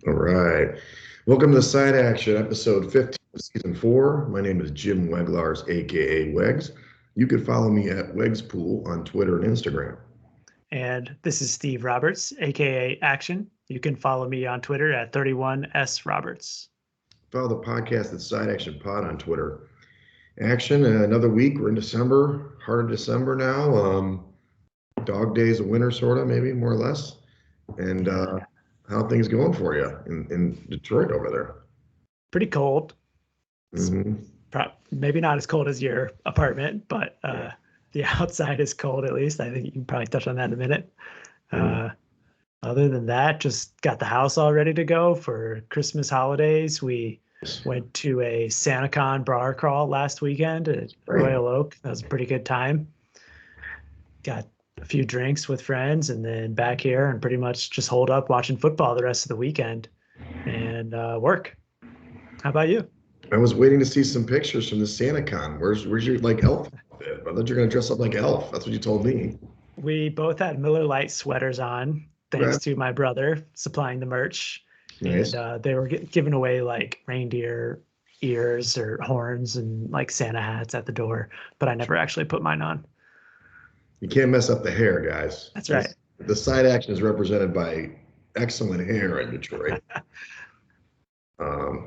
All right. Welcome to Side Action, episode 15 of season 4. My name is Jim Weglars, aka Wegs. You can follow me at Wegspool on Twitter and Instagram. And this is Steve Roberts, aka Action. You can follow me on Twitter at 31S Roberts. Follow the podcast at Side Action Pod on Twitter. Action, another week. We're in December, heart of December now. Dog days of winter, sort of, maybe more or less. And how are things going for you in Detroit over there? Pretty cold. Mm-hmm. Maybe not as cold as your apartment, but the outside is cold at least. I think you can probably touch on that in a minute. Other than that, just got the house all ready to go for Christmas holidays. We went to a SantaCon bar crawl last weekend at Royal Oak. That was a pretty good time. Got a few drinks with friends and then back here and pretty much just holed up watching football the rest of the weekend and work. How about you? I was waiting to see some pictures from the SantaCon. Where's your elf outfit? I thought you were gonna dress up like elf. That's what you told me. We both had Miller Lite sweaters on, thanks to my brother supplying the merch. Nice. And they were giving away like reindeer ears or horns and like Santa hats at the door, but I never actually put mine on. You can't mess up the hair, guys. That's right. The Side Action is represented by excellent hair in Detroit.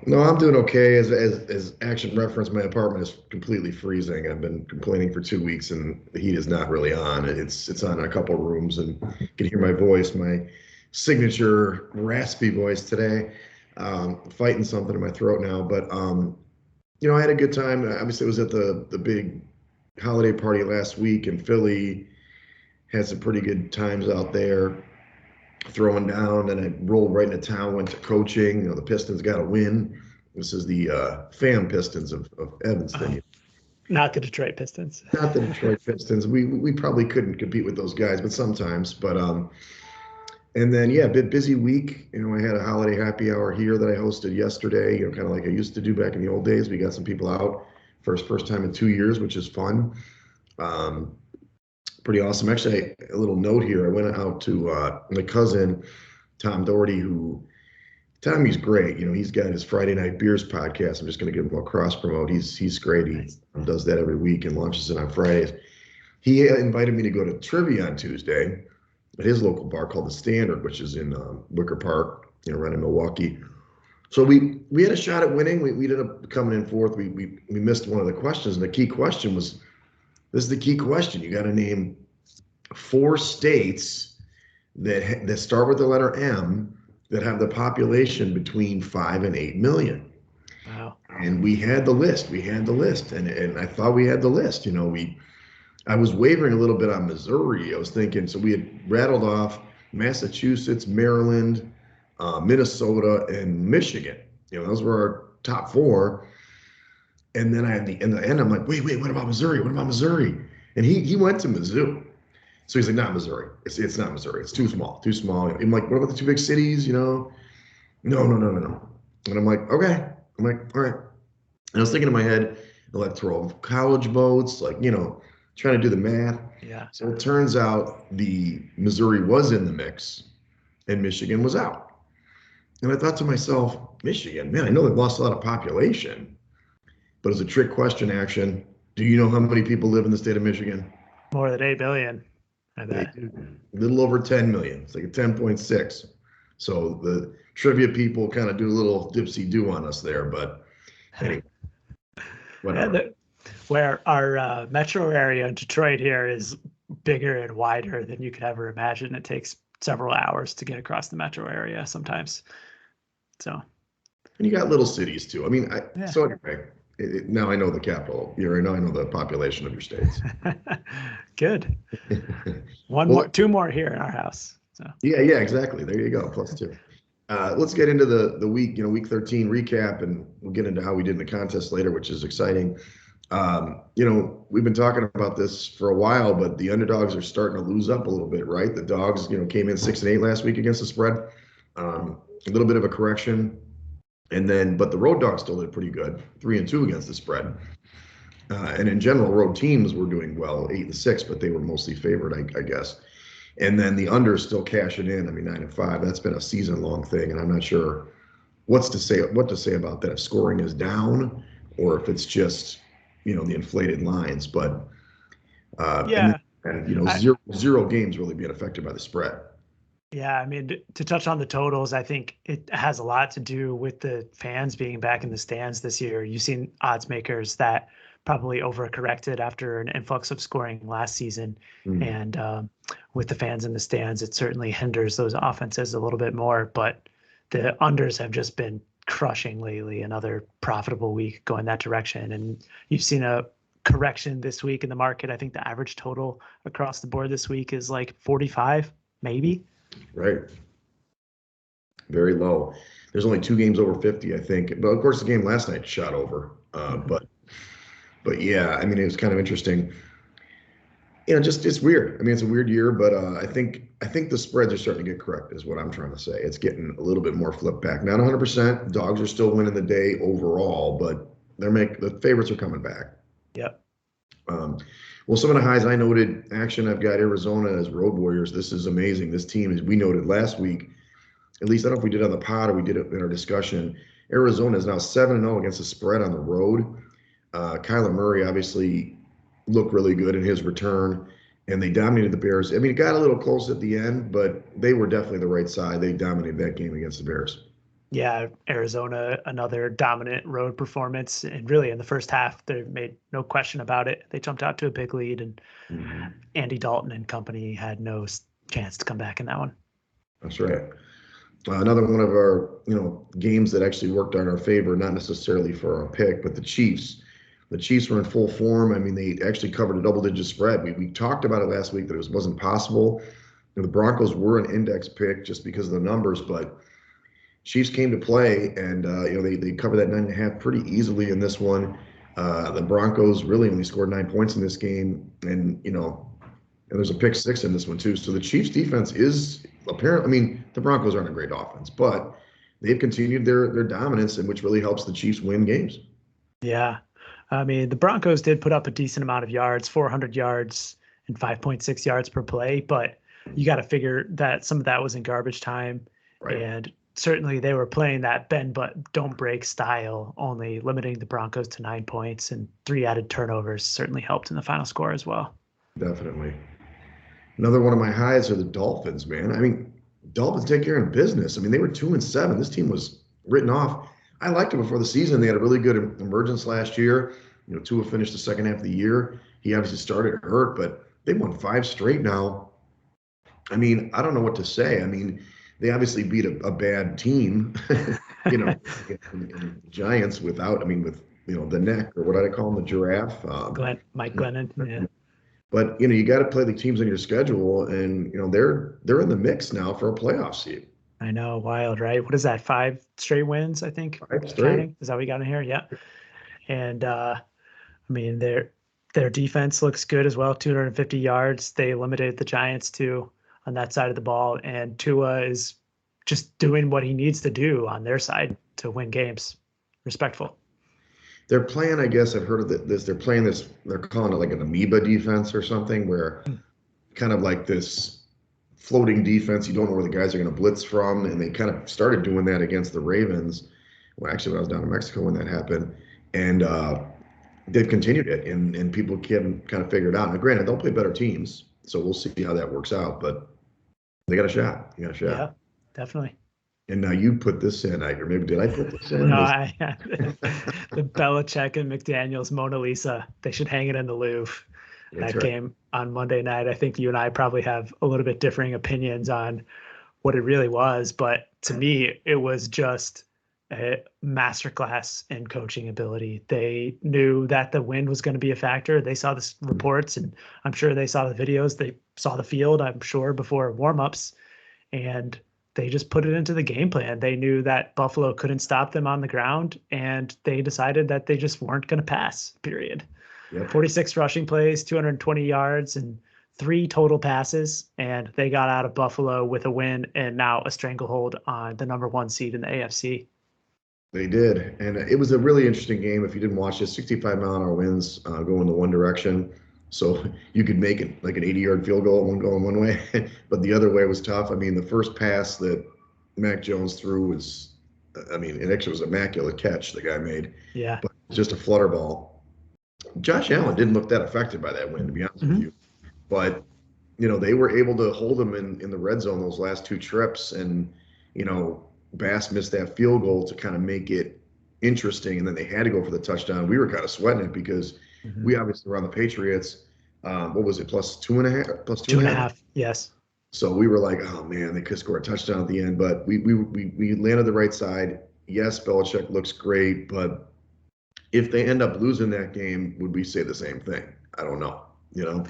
No, I'm doing okay. As Action referenced, my apartment is completely freezing. I've been complaining for 2 weeks, and the heat is not really on. It's on in a couple rooms, and you can hear my voice, my signature raspy voice today, fighting something in my throat now. But I had a good time. Obviously, I was at the big holiday party last week in Philly. Had some pretty good times out there, throwing down. And I rolled right into town, went to coaching. The Pistons got a win. This is the fan Pistons of Evanston. Not the Detroit Pistons. Not the Detroit Pistons. We probably couldn't compete with those guys, but sometimes. But and then a bit busy week. I had a holiday happy hour here that I hosted yesterday. Kind of like I used to do back in the old days. We got some people out first time in 2 years, which is fun. Pretty awesome. Actually, a little note here. I went out to my cousin, Tom Doherty, Tommy's great. He's got his Friday Night Beers podcast. I'm just going to give him a cross promote. He's great. He does that every week and launches it on Fridays. He invited me to go to trivia on Tuesday at his local bar called The Standard, which is in Wicker Park, right in Milwaukee. So we had a shot at winning. We ended up coming in fourth. We missed one of the questions, and the key question was, this is the key question. You got to name 4 states that start with the letter M that have the population between 5 and 8 million. Wow. And we had the list. And I thought we had the list. I was wavering a little bit on Missouri. I was thinking, so we had rattled off Massachusetts, Maryland, Minnesota, and Michigan. Those were our top 4. And then in the end, I'm like, wait, what about Missouri? And he went to Mizzou. So he's like, not Missouri. It's not Missouri. It's too small. I'm like, what about the 2 big cities? No. And I'm like, okay. I'm like, all right. And I was thinking in my head, electoral college votes, trying to do the math. Yeah. So it turns out the Missouri was in the mix and Michigan was out. And I thought to myself, Michigan, man, I know they've lost a lot of population. But as a trick question, Action, do you know how many people live in the state of Michigan? More than 8 billion, I bet. A little over 10 million. It's like a 10.6. So the trivia people kind of do a little dipsy-do on us there, but anyway, whatever. Where our metro area in Detroit here is bigger and wider than you could ever imagine. It takes several hours to get across the metro area sometimes. So. And you got little cities too. So anyway. Now I know the capital. Now I know the population of your states. Good. Two more here in our house. So. Yeah, exactly. There you go. +2. Let's get into the week, week 13 recap, and we'll get into how we did in the contest later, which is exciting. We've been talking about this for a while, but the underdogs are starting to lose up a little bit, right? The dogs, came in 6-8 last week against the spread. A little bit of a correction. But the road dogs still did pretty good, 3-2 against the spread. And in general, road teams were doing well, 8-6, but they were mostly favored, I guess. And then the under is still cashing in. I mean, 9-5. That's been a season-long thing, and I'm not sure what to say about that. If scoring is down, or if it's just the inflated lines. But Yeah. I, zero games really being affected by the spread. Yeah, I mean, to touch on the totals, I think it has a lot to do with the fans being back in the stands this year. You've seen odds makers that probably overcorrected after an influx of scoring last season. Mm, And with the fans in the stands, it certainly hinders those offenses a little bit more. But the unders have just been crushing lately. Another profitable week going that direction. And you've seen a correction this week in the market. I think the average total across the board this week is like 45, maybe. right. Very low. There's only 2 games over 50, I think. But of course, the game last night shot over. Mhm. But yeah, I mean, it was kind of interesting. Just it's weird. I mean, it's a weird year, but I think the spreads are starting to get correct, is what I'm trying to say. It's getting a little bit more flipped back. Not 100%. Dogs are still winning the day overall, but the favorites are coming back. Yep. Um, well, some of the highs I noted, Action, I've got Arizona as road warriors. This is amazing. This team, as we noted last week, at least I don't know if we did it on the pod or we did it in our discussion. Arizona is now 7-0 against the spread on the road. Kyler Murray obviously looked really good in his return, and they dominated the Bears. I mean, it got a little close at the end, but they were definitely the right side. They dominated that game against the Bears. Yeah, Arizona, another dominant road performance. And really, in the first half, they made no question about it. They jumped out to a big lead, and Mhm. Andy Dalton and company had no chance to come back in that one. That's right. Another one of our, games that actually worked on our favor, not necessarily for our pick, but the Chiefs. The Chiefs were in full form. I mean, they actually covered a double-digit spread. We talked about it last week that it wasn't possible. The Broncos were an index pick just because of the numbers, but Chiefs came to play, and they covered that 9.5 pretty easily in this one. The Broncos really only scored 9 points in this game, and there's a pick six in this one too. So the Chiefs defense is apparently, I mean, the Broncos aren't a great offense, but they've continued their dominance, and which really helps the Chiefs win games. Yeah. I mean, the Broncos did put up a decent amount of yards, 400 yards and 5.6 yards per play, but you got to figure that some of that was in garbage time. Right. And certainly they were playing that bend but don't break style, only limiting the Broncos to 9 points, and 3 added turnovers certainly helped in the final score as well. Definitely. Another one of my highs are the Dolphins, man. I mean, Dolphins take care of business. I mean, they were 2-7. This team was written off. I liked them before the season. They had a really good emergence last year. Tua finished the second half of the year. He obviously started hurt, but they won 5 straight now. I mean, I don't know what to say. I mean, they obviously beat a bad team, you know, in Giants without, I mean, with, the neck, or what do I call them, the giraffe. Mike Glennon. Yeah. But you got to play the teams on your schedule, and they're in the mix now for a playoff seed. I know, wild, right? What is that? 5 straight wins, I think, 5 straight. counting. Is that what we got in here? Yeah. And I mean, their defense looks good as well. 250 yards. They limited the Giants to on that side of the ball, and Tua is just doing what he needs to do on their side to win games. Respectful. They're playing, I guess I've heard of this. They're playing this. They're calling it like an amoeba defense or something, where kind of like this floating defense. You don't know where the guys are going to blitz from, and they kind of started doing that against the Ravens. Well, actually, when I was down in Mexico when that happened, and they've continued it, and people can kind of figure it out. Now, granted, they'll play better teams, so we'll see how that works out. But they got a shot. You got a Yeah, shot. definitely. And now you put this in. Or maybe did I put this No, in? the Belichick and McDaniels Mona Lisa. They should hang it in the Louvre. That's That right. game on Monday night. I think you and I probably have a little bit differing opinions on what it really was, but to me, it was just a masterclass in coaching ability. They knew that the wind was going to be a factor. They saw the reports, and I'm sure they saw the videos. They saw the field, I'm sure, before warmups, and they just put it into the game plan. They knew that Buffalo couldn't stop them on the ground, and they decided that they just weren't going to pass, period. Yep. 46 rushing plays, 220 yards, and 3 total passes. And they got out of Buffalo with a win and now a stranglehold on the #1 seed in the AFC. They did, and it was a really interesting game. If you didn't watch it, 65-mile-an-hour winds going the one direction. So you could make it like an 80-yard field goal, one going one way, but the other way was tough. I mean, the first pass that Mac Jones threw was, I mean, it actually was an immaculate catch the guy made, Yeah. but it was just a flutter ball. Josh Allen didn't look that affected by that win, to be honest with Hmm. you. But they were able to hold him in the red zone those last two trips, and Bass missed that field goal to kind of make it interesting, and then they had to go for the touchdown. We were kind of sweating it because Hmm. we obviously were on the Patriots. What was it, plus two and a half, plus two Two and and a a half? half. Yes. So we were like, oh man, they could score a touchdown at the end, but we landed the right side. Yes, Belichick looks great, but if they end up losing that game, would we say the same thing? I don't know. You know?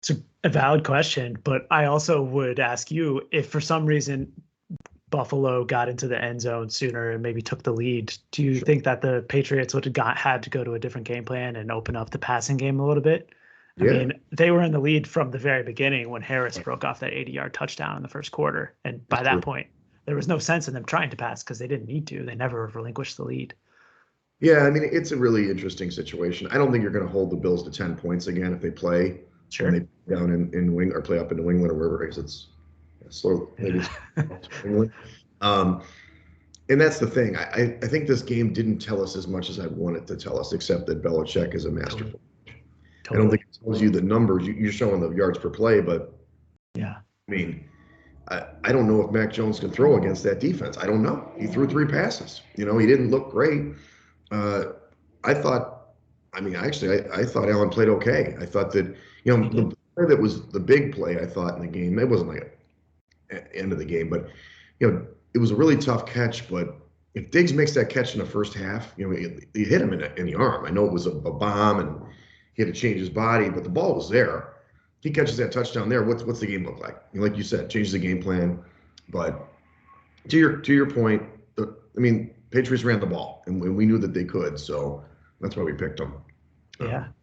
It's a valid question, but I also would ask you if for some reason Buffalo got into the end zone sooner and maybe took the lead, do you Sure. think that the Patriots would have had to go to a different game plan and open up the passing game a little bit? I Yeah. mean, they were in the lead from the very beginning when Harris broke off that 80-yard touchdown in the first quarter. And That's by that true. point, there was no sense in them trying to pass because they didn't need to. They never relinquished the lead. Yeah, I mean, it's a really interesting situation. I don't think you're going to hold the Bills to 10 points again if they play and Sure. they down in New England or play up in New England or wherever, because it's slow. Maybe Yeah. it's New England. Um, and that's the thing. I think this game didn't tell us as much as I wanted to tell us, except that Belichick is a Totally. masterful. I don't think Totally. it tells you the numbers. You're showing the yards per play, but Yeah. I mean, I don't know if Mac Jones can throw against that defense. I don't know. He threw three passes. He didn't look great. Uh, I thought, I mean, actually, I thought Allen played okay. I thought that, He did. the play that was the big play, I thought in the game, it wasn't like end of the game, but, it was a really tough catch. But if Diggs makes that catch in the first half, he hit him in the arm. I know it was a bomb and he had to change his body, but the ball was there. He catches that touchdown there. What's the game look like? Like you said, changes the game plan. But to your point, I mean, Patriots ran the ball, and we knew that they could, so that's why we picked them. Yeah. Um,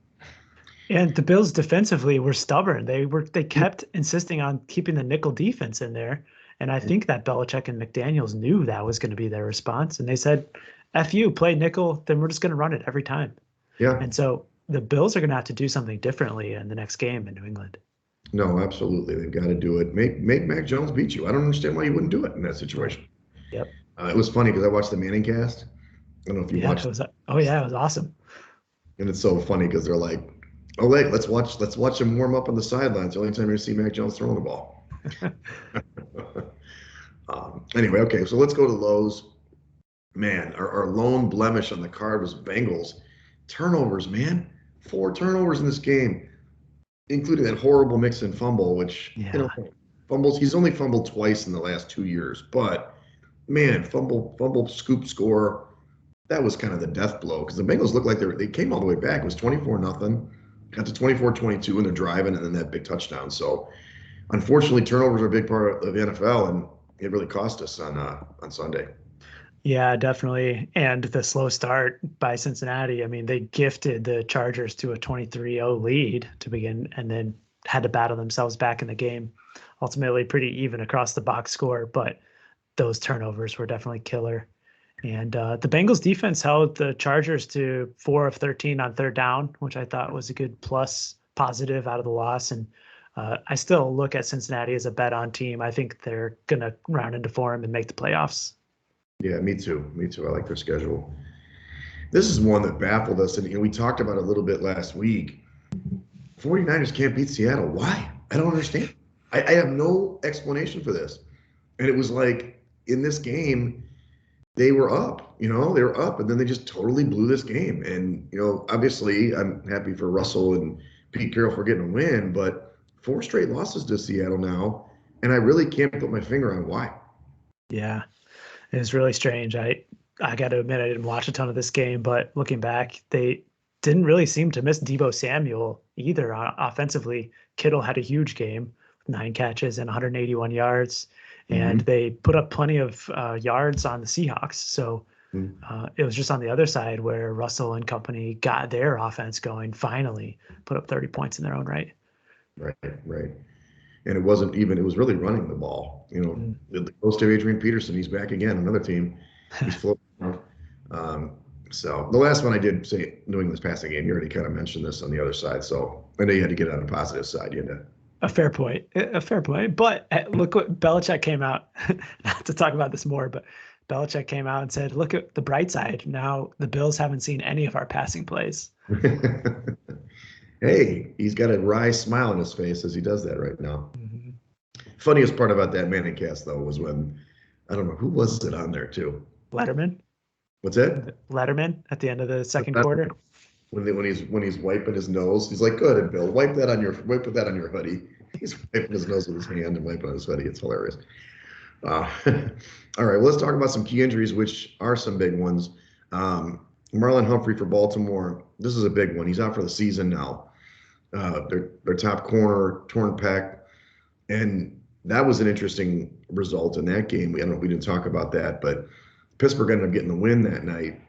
And the Bills defensively were stubborn. They kept insisting on keeping the nickel defense in there. And I think that Belichick and McDaniels knew that was going to be their response. And they said, F you, play nickel, then we're just going to run it every time. yeah, And so the Bills are going to have to do something differently in the next game in New England. no, absolutely, they've got to do it. Make Mac Jones beat you. I don't understand why you wouldn't do it in that Right. situation. Yep. It was funny because I watched the Manning cast. I don't know if you Yeah. It watched, was, oh, yeah, it was awesome. and it's so funny because they're like, "Oh, wait, let's watch him warm up on the sidelines. The only time you see Mac Jones throwing the ball." Anyway, okay, so let's go to Lowe's. Man, our lone blemish on the card was Bengals turnovers. Man, four turnovers in this game, including that horrible mix and fumble, which Yeah. fumbles. He's only fumbled twice in the last 2 years, but man, fumble, scoop, score. That was kind of the death blow because the Bengals looked like they came all the way back. It was 24-0, got to 24-22, and they're driving, and then that big touchdown. So unfortunately, turnovers are a big part of the NFL, and it really cost us on Sunday. Yeah, definitely. And the slow start by Cincinnati. I mean, they gifted the Chargers to a 23-0 lead to begin and then had to battle themselves back in the game. Ultimately, pretty even across the box score, but those turnovers were definitely killer. And the Bengals defense held the Chargers to 4 of 13 on third down, which I thought was a good plus positive out of the loss. And I still look at Cincinnati as a bet on team. I think they're going to round into form and make the playoffs. Yeah, me too. Me too. I like their schedule. This is one that baffled us, and we talked about it a little bit last week. 49ers can't beat Seattle. Why? I don't understand. I have no explanation for this. And it was like in this game, they were up, they were up, and then they just totally blew this game. And, obviously, I'm happy for Russell and Pete Carroll for getting a win, but four straight losses to Seattle now. And I really can't put my finger on why. Yeah. It was really strange. I got to admit I didn't watch a ton of this game, but looking back, they didn't really seem to miss Debo Samuel either. Offensively, Kittle had a huge game, 9 catches and 181 yards, and Mm-hmm. they put up plenty of yards on the Seahawks. So it was just on the other side where Russell and company got their offense going. Finally, put up 30 points in their own right. Right, right. And it was really running the ball. The ghost of Adrian Peterson, he's back again, another team. He's floating around. So the last one I did say New England's passing game. You already kind of mentioned this on the other side, so I know you had to get it on the positive side. You had to. A fair point. A fair point. But look what Belichick came out, not to talk about this more, but Belichick came out and said, look at the bright side. Now the Bills haven't seen any of our passing plays. Hey, he's got a wry smile on his face as he does that right now. Mm-hmm. Funniest part about that Manning cast, though, was when, I don't know, who was it on there, too? Letterman. What's that? Letterman at the end of the second quarter. When he's wiping his nose, he's like, "Go ahead, Bill, wipe that on your hoodie." He's wiping his nose with his hand and wiping on his hoodie. It's hilarious. Uh, all right, well, let's talk about some key injuries, which are some big ones. Marlon Humphrey for Baltimore. This is a big one. He's out for the season now. Their top corner torn pec, and that was an interesting result in that game. We didn't talk about that, but Pittsburgh ended up getting the win that night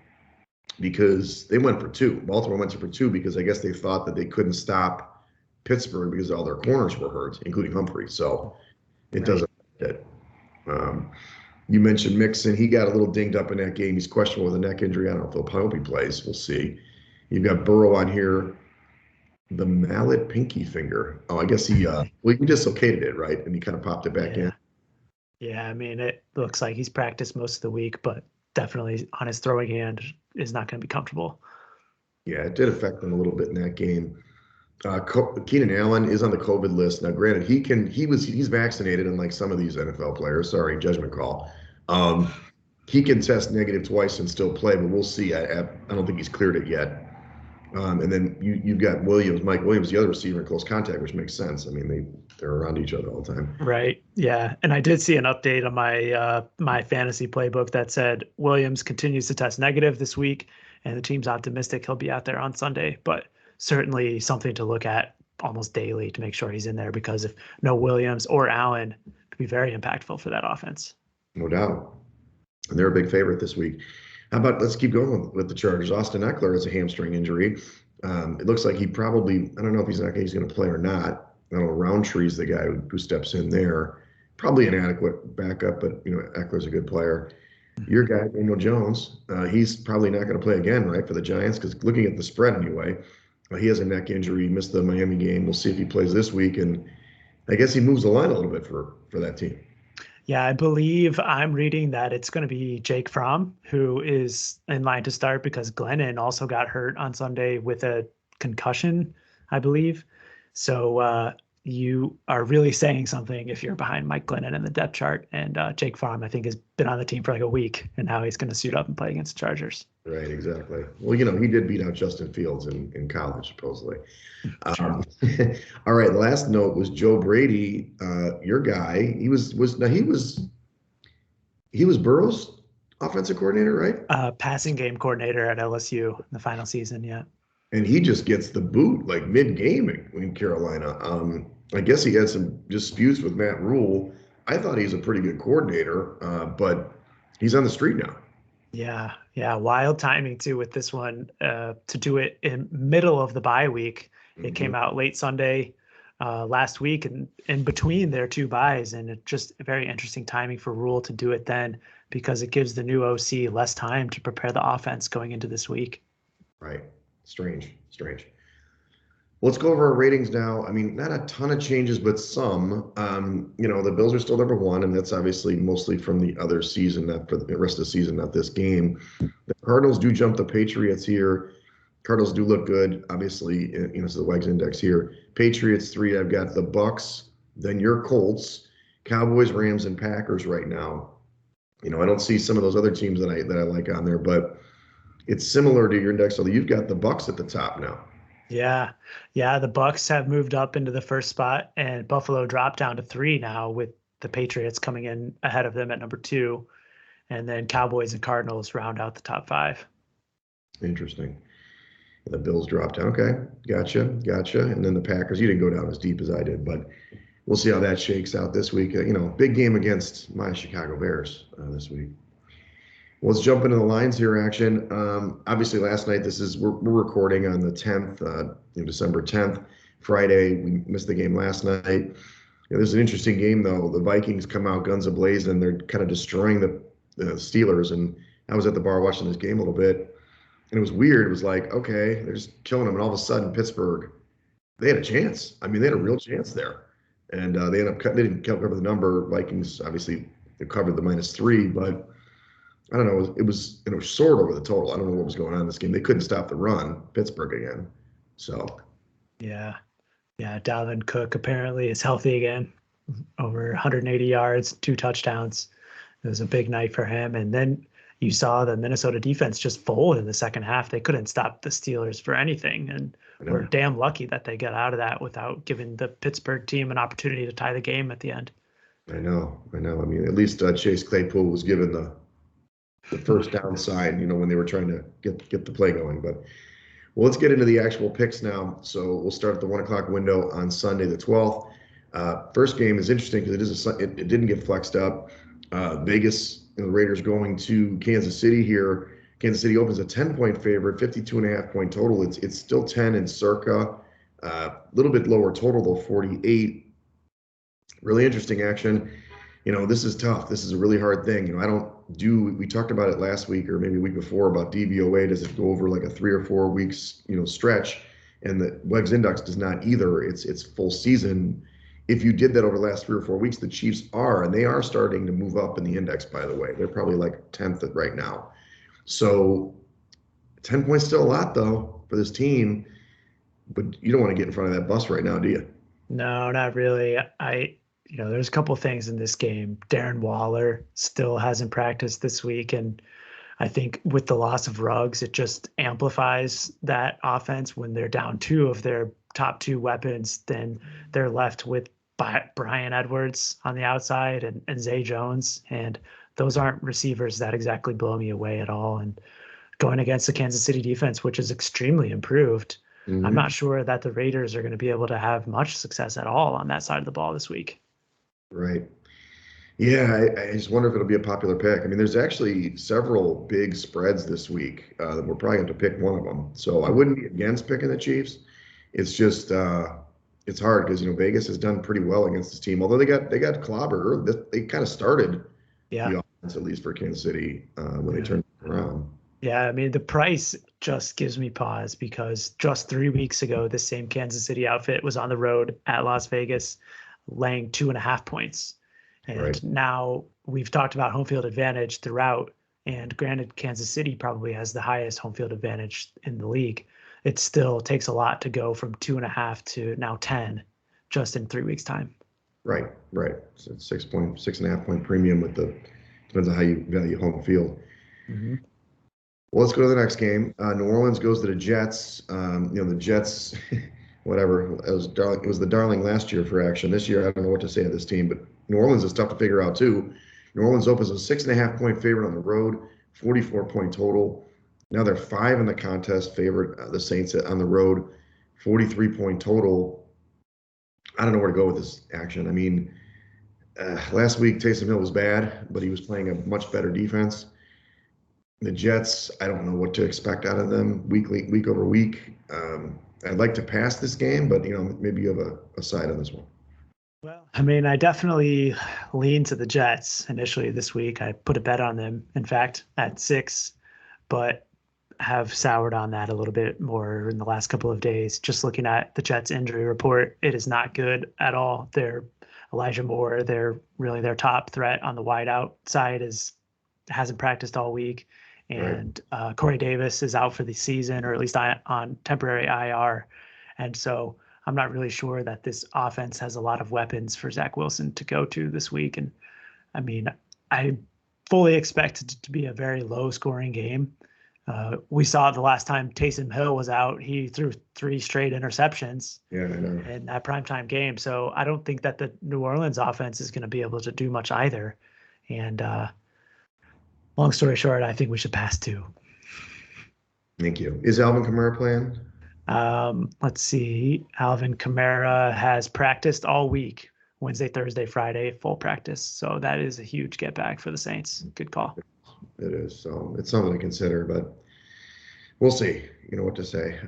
because they went for two. Baltimore went for two because I guess they thought that they couldn't stop Pittsburgh because all their corners were hurt, including Humphrey. So it doesn't fit. You mentioned Mixon. He got a little dinged up in that game. He's questionable with a neck injury. I don't know if he'll hope he plays. We'll see. You've got Burrow on here. The mallet pinky finger. Oh, I guess he dislocated it, right? And he kind of popped it back in. Yeah, I mean, it looks like he's practiced most of the week, but definitely on his throwing hand is not going to be comfortable. Yeah, it did affect him a little bit in that game. Keenan Allen is on the COVID list. Now, granted, he's vaccinated, unlike some of these NFL players. Sorry, judgment call. He can test negative twice and still play, but we'll see. I don't think he's cleared it yet. And then you've got Mike Williams, the other receiver in close contact, which makes sense. I mean, they're around each other all the time. Right. Yeah. And I did see an update on my fantasy playbook that said Williams continues to test negative this week, and the team's optimistic he'll be out there on Sunday. But certainly something to look at almost daily to make sure he's in there, because if no Williams or Allen, could be very impactful for that offense. No doubt. And they're a big favorite this week. How about let's keep going with the Chargers. Austin Eckler has a hamstring injury. It looks like I don't know if he's going to play or not. I don't know, Roundtree's the guy who steps in there. Probably an adequate backup, but Eckler's a good player. Your guy, Daniel Jones, he's probably not going to play again, right, for the Giants, because looking at the spread anyway, he has a neck injury, missed the Miami game. We'll see if he plays this week, and I guess he moves the line a little bit for that team. Yeah, I believe I'm reading that it's going to be Jake Fromm who is in line to start, because Glennon also got hurt on Sunday with a concussion, I believe. So you are really saying something if you're behind Mike Glennon in the depth chart. And Jake Fromm, I think, has been on the team for like a week, and now he's going to suit up and play against the Chargers. Right, exactly. Well, he did beat out Justin Fields in college, supposedly. All right, the last note was Joe Brady, your guy. He was Burrow's offensive coordinator, right? Passing game coordinator at LSU in the final season, yeah. And he just gets the boot like mid-game in Carolina. I guess he had some disputes with Matt Rule. I thought he's a pretty good coordinator, but he's on the street now. Yeah. Wild timing too with this one, to do it in middle of the bye week. It came out late Sunday last week, and in between their two buys, and it just very interesting timing for Rule to do it then, because it gives the new OC less time to prepare the offense going into this week. Right. Strange. Let's go over our ratings now. I mean, not a ton of changes, but some. The Bills are still number one, and that's obviously mostly from the other season, not for the rest of the season, not this game. The Cardinals do jump the Patriots here. Cardinals do look good, obviously. It's the Wegs index here. Patriots 3. I've got the Bucks, then your Colts, Cowboys, Rams, and Packers right now. I don't see some of those other teams that I like on there, but it's similar to your index, although you've got the Bucks at the top now. Yeah. The Bucks have moved up into the first spot, and Buffalo dropped down to 3 now, with the Patriots coming in ahead of them at number 2, and then Cowboys and Cardinals round out the top 5. Interesting. The Bills dropped down. Okay, gotcha. And then the Packers, you didn't go down as deep as I did, but we'll see how that shakes out this week. Big game against my Chicago Bears this week. Let's jump into the lines here, Action. Obviously, last night, we're recording on the 10th, December 10th, Friday. We missed the game last night. There's an interesting game, though. The Vikings come out guns a-blazing, and they're kind of destroying the Steelers. And I was at the bar watching this game a little bit. And it was weird. It was like, okay, they're just killing them. And all of a sudden, Pittsburgh, they had a chance. I mean, they had a real chance there. And they ended up they didn't cover the number. Vikings obviously they covered the -3, but I don't know. It was soared over the total. I don't know what was going on in this game. They couldn't stop the run, Pittsburgh again. So Yeah. Yeah. Dalvin Cook apparently is healthy again, over 180 yards, 2 touchdowns. It was a big night for him. And then you saw the Minnesota defense just fold in the second half. They couldn't stop the Steelers for anything. And I we're know, damn lucky that they got out of that without giving the Pittsburgh team an opportunity to tie the game at the end. I know, I know. I mean, at least Chase Claypool was given the first down sign, when they were trying to get the play going. But well, let's get into the actual picks now. So we'll start at the 1 o'clock window on Sunday the 12th. First game is interesting because it didn't get flexed up. Vegas, the Raiders going to Kansas City here. Kansas City opens a 10-point favorite, 52.5-point total. It's still 10 in Circa. A little bit lower total though, 48. Really interesting action. This is tough. This is a really hard thing. We talked about it last week or maybe a week before about DVOA. Does it go over like a 3 or 4 weeks, stretch? And the Wegs Index does not either. It's full season. If you did that over the last 3 or 4 weeks, the Chiefs and they are starting to move up in the index, by the way. They're probably like 10th right now. So 10 points still a lot though for this team, but you don't want to get in front of that bus right now, do you? No, not really. There's a couple things in this game. Darren Waller still hasn't practiced this week, and I think with the loss of Ruggs, it just amplifies that offense. When they're down 2 of their top 2 weapons, then they're left with Brian Edwards on the outside and Zay Jones, and those aren't receivers that exactly blow me away at all. And going against the Kansas City defense, which is extremely improved, I'm Mm-hmm. not sure that the Raiders are going to be able to have much success at all on that side of the ball this week. Right. Yeah, I just wonder if it'll be a popular pick. I mean, there's actually several big spreads this week that we're probably going to pick one of them. So I wouldn't be against picking the Chiefs. It's just it's hard because Vegas has done pretty well against this team. Although they got clobbered early. They kind of started Yeah. the offense at least for Kansas City when they Yeah. turned it around. Yeah, I mean, the price just gives me pause because just 3 weeks ago, this same Kansas City outfit was on the road at Las Vegas, laying 2.5 points. Right. And now we've talked about home field advantage throughout. And granted, Kansas City probably has the highest home field advantage in the league. It still takes a lot to go from 2.5 to now 10 just in 3 weeks' time. Right. Right. So it's 6.5 point premium depends on how you value home field. Mm-hmm. Well, let's go to the next game. New Orleans goes to the Jets. The Jets, whatever. It was the darling last year for action. This year, I don't know what to say of this team, but New Orleans is tough to figure out too. New Orleans opens a 6.5-point favorite on the road, 44-point total. Now they're 5 in the contest favorite. The Saints on the road, 43-point total. I don't know where to go with this action. I mean, last week Taysom Hill was bad, but he was playing a much better defense. The Jets, I don't know what to expect out of them week over week. I'd like to pass this game, but maybe you have a side on this one. Well, I mean, I definitely lean to the Jets initially this week. I put a bet on them, in fact, at 6, but have soured on that a little bit more in the last couple of days. Just looking at the Jets injury report, it is not good at all. Elijah Moore, they're really their top threat on the wideout side hasn't practiced all week. Right. And Corey Davis is out for the season, or at least on temporary IR. And so I'm not really sure that this offense has a lot of weapons for Zach Wilson to go to this week. And I mean, I fully expect it to be a very low scoring game. We saw the last time Taysom Hill was out, he threw 3 straight interceptions Yeah, I know. in that primetime game. So I don't think that the New Orleans offense is going to be able to do much either. And long story short, I think we should pass 2. Thank you. Is Alvin Kamara playing? Let's see. Alvin Kamara has practiced all week, Wednesday, Thursday, Friday, full practice. So that is a huge get back for the Saints. Good call. It is. So it's something to consider, but we'll see. You know what to say.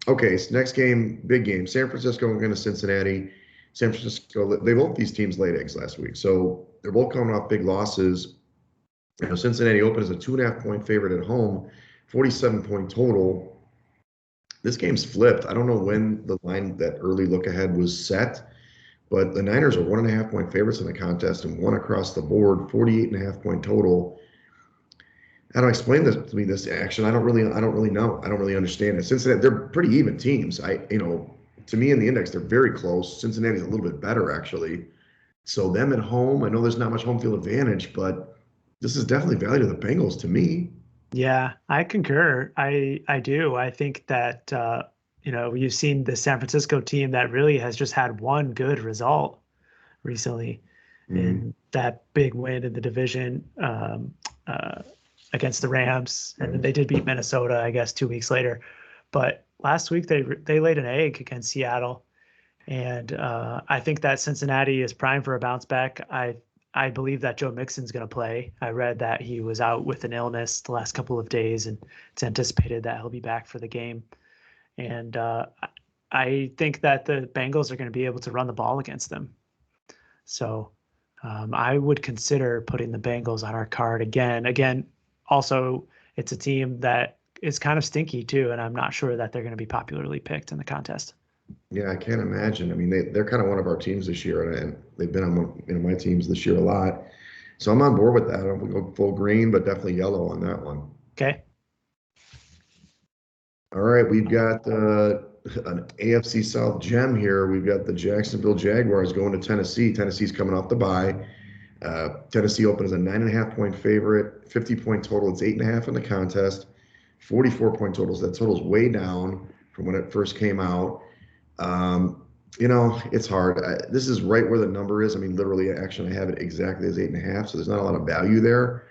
Okay, so next game, big game. San Francisco going to Cincinnati. San Francisco, they both these teams laid eggs last week. So they're both coming off big losses. Cincinnati opened as a 2.5-point favorite at home, 47-point total. This game's flipped. I don't know when the line, that early look ahead, was set, but the Niners are 1.5-point favorites in the contest and one across the board, 48.5-point total. How do I explain this to me, this action? I don't really know. I don't really understand it. Cincinnati, they're pretty even teams. To me in the index, they're very close. Cincinnati's a little bit better, actually. So them at home, I know there's not much home field advantage, but this is definitely value to the Bengals to me. Yeah, I concur. I do. I think that you've seen the San Francisco team that really has just had one good result recently Mhm. in that big win in the division uh, against the Rams, and then they did beat Minnesota, I guess, 2 weeks later. But last week they laid an egg against Seattle, and I think that Cincinnati is primed for a bounce back. I believe that Joe Mixon's going to play. I read that he was out with an illness the last couple of days, and it's anticipated that he'll be back for the game. And I think that the Bengals are going to be able to run the ball against them. So I would consider putting the Bengals on our card again. Again, also, it's a team that is kind of stinky too, and I'm not sure that they're going to be popularly picked in the contest. Yeah, I can't imagine. I mean, they're kind of one of our teams this year, and they've been on my teams this year a lot. So I'm on board with that. I'm going to go full green, but definitely yellow on that one. Okay. All right, we've got an AFC South gem here. We've got the Jacksonville Jaguars going to Tennessee. Tennessee's coming off the bye. Tennessee opened as a 9.5-point favorite, 50-point total. It's 8.5 in the contest, 44-point totals. That total's way down from when it first came out. It's hard. This is right where the number is. I mean, literally, actually, I have it exactly as 8.5, so there's not a lot of value there.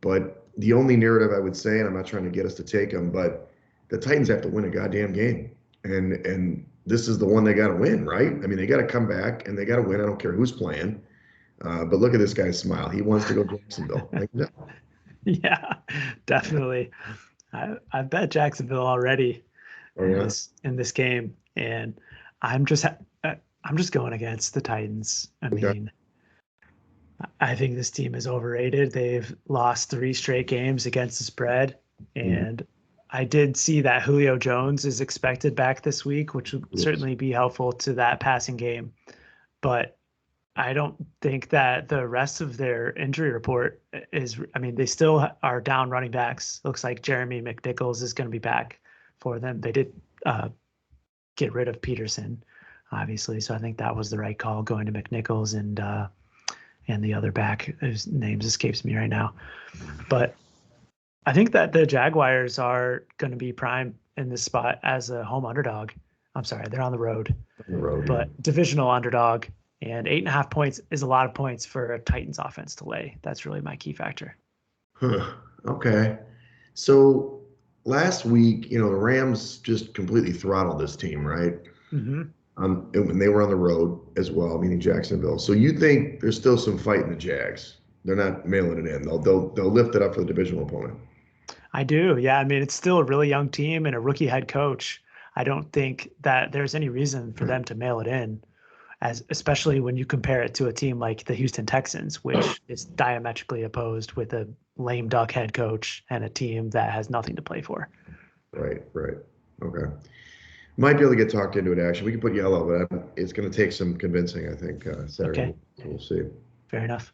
But the only narrative I would say, and I'm not trying to get us to take them, but the Titans have to win a goddamn game, and this is the one they got to win, right? I mean, they got to come back and they got to win. I don't care who's playing. But look at this guy's smile. He wants to go to Jacksonville. Yeah, definitely. I bet Jacksonville already Oh in yeah. this game, and I'm just I'm just going against the Titans. I Okay. mean, I think this team is overrated. They've lost 3 straight games against the spread, Mhm. and I did see that Julio Jones is expected back this week, which would Yes. certainly be helpful to that passing game. But I don't think that the rest of their injury report is, I mean, they still are down running backs. Looks like Jeremy McNichols is going to be back for them. They did get rid of Peterson, obviously. So I think that was the right call, going to McNichols and the other back whose names escapes me right now. But I think that the Jaguars are going to be prime in this spot as a home underdog. I'm sorry, they're on the road, On the road, yeah. but divisional underdog. And 8.5 points is a lot of points for a Titans offense to lay. That's really my key factor. Huh. Okay. So last week, the Rams just completely throttled this team, right? Mm-hmm. And when they were on the road as well, meaning Jacksonville. So you think there's still some fight in the Jags? They're not mailing it in. They'll lift it up for the divisional opponent. I do. Yeah. I mean, it's still a really young team and a rookie head coach. I don't think that there's any reason for them to mail it in, as especially when you compare it to a team like the Houston Texans, which is diametrically opposed with a lame duck head coach and a team that has nothing to play for. Right, right. Okay. Might be able to get talked into it, actually. We can put yellow, but it's going to take some convincing, I think, Saturday Okay. morning. So we'll see. Fair enough.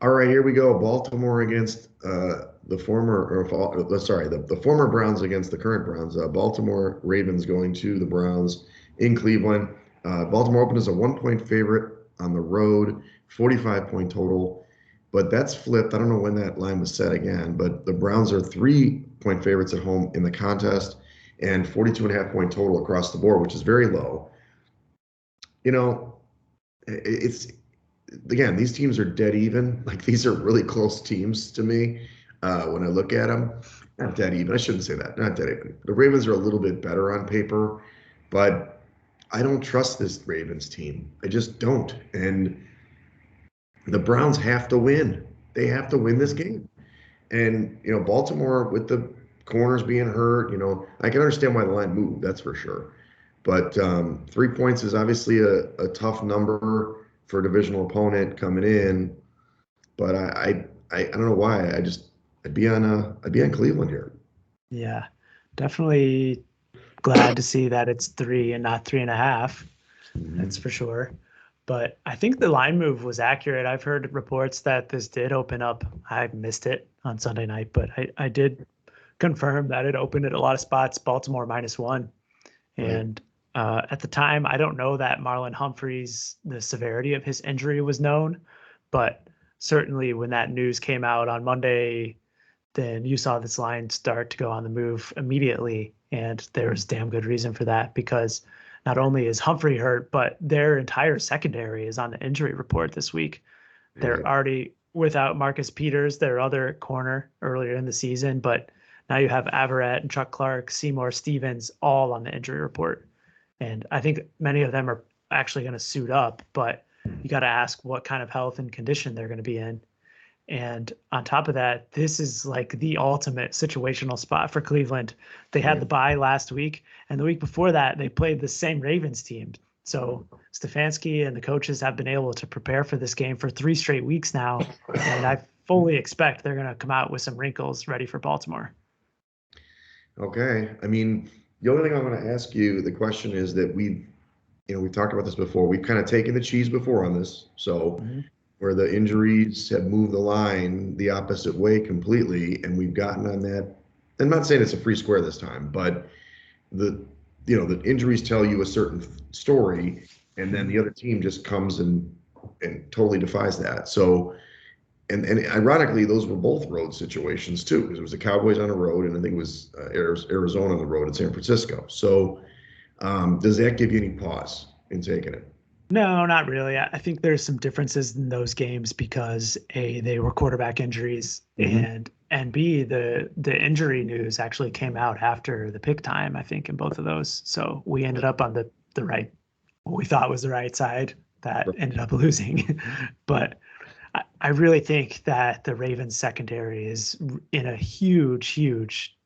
All right, here we go. Baltimore against the former, sorry, the former Browns against the current Browns. Baltimore Ravens going to the Browns in Cleveland. Baltimore opened as a 1-point favorite on the road, 45-point total, but that's flipped. I don't know when that line was set again, but the Browns are 3-point favorites at home in the contest and 42.5-point total across the board, which is very low. You know, it's again, these teams are dead even. Like these are really close teams to me when I look at them. Not dead even. I shouldn't say that. Not dead even. The Ravens are a little bit better on paper, but I don't trust this Ravens team. I just don't. And the Browns have to win. They have to win this game. And Baltimore with the corners being hurt, I can understand why the line moved. That's for sure. But 3 points is obviously a tough number for a divisional opponent coming in. But I don't know why. I'd be on Cleveland here. Yeah, definitely glad to see that it's 3 and not 3.5. That's Mhm. for sure. But I think the line move was accurate. I've heard reports that this did open up. I missed it on Sunday night, but I did confirm that it opened at a lot of spots, Baltimore -1. Right. And at the time, I don't know that Marlon Humphreys, the severity of his injury was known, but certainly when that news came out on Monday, then you saw this line start to go on the move immediately. And there was damn good reason for that because not only is Humphrey hurt, but their entire secondary is on the injury report this week. They're Right. already without Marcus Peters, their other corner earlier in the season, but now you have Averett and Chuck Clark, Seymour Stevens, all on the injury report. And I think many of them are actually going to suit up, but you got to ask what kind of health and condition they're going to be in. And on top of that, this is like the ultimate situational spot for Cleveland. They had Right. the bye last week, and the week before that, they played the same Ravens team. So Stefanski and the coaches have been able to prepare for this game for 3 straight weeks now, and I fully expect they're going to come out with some wrinkles ready for Baltimore. Okay. I mean, the only thing I'm going to ask you, the question is that we've talked about this before. We've kind of taken the cheese before on this. So Mm-hmm. where the injuries have moved the line the opposite way completely, and we've gotten on that. I'm not saying it's a free square this time, but the the injuries tell you a certain story, and then the other team just comes and totally defies that. So and ironically, those were both road situations too, because it was the Cowboys on the road, and I think it was Arizona on the road at San Francisco. So does that give you any pause in taking it? No, not really. I think there's some differences in those games because A, they were quarterback injuries, Hmm. and B, the injury news actually came out after the pick time, I think, in both of those. So we ended up on the right, what we thought was the right side that ended up losing. But I really think that the Ravens secondary is in a huge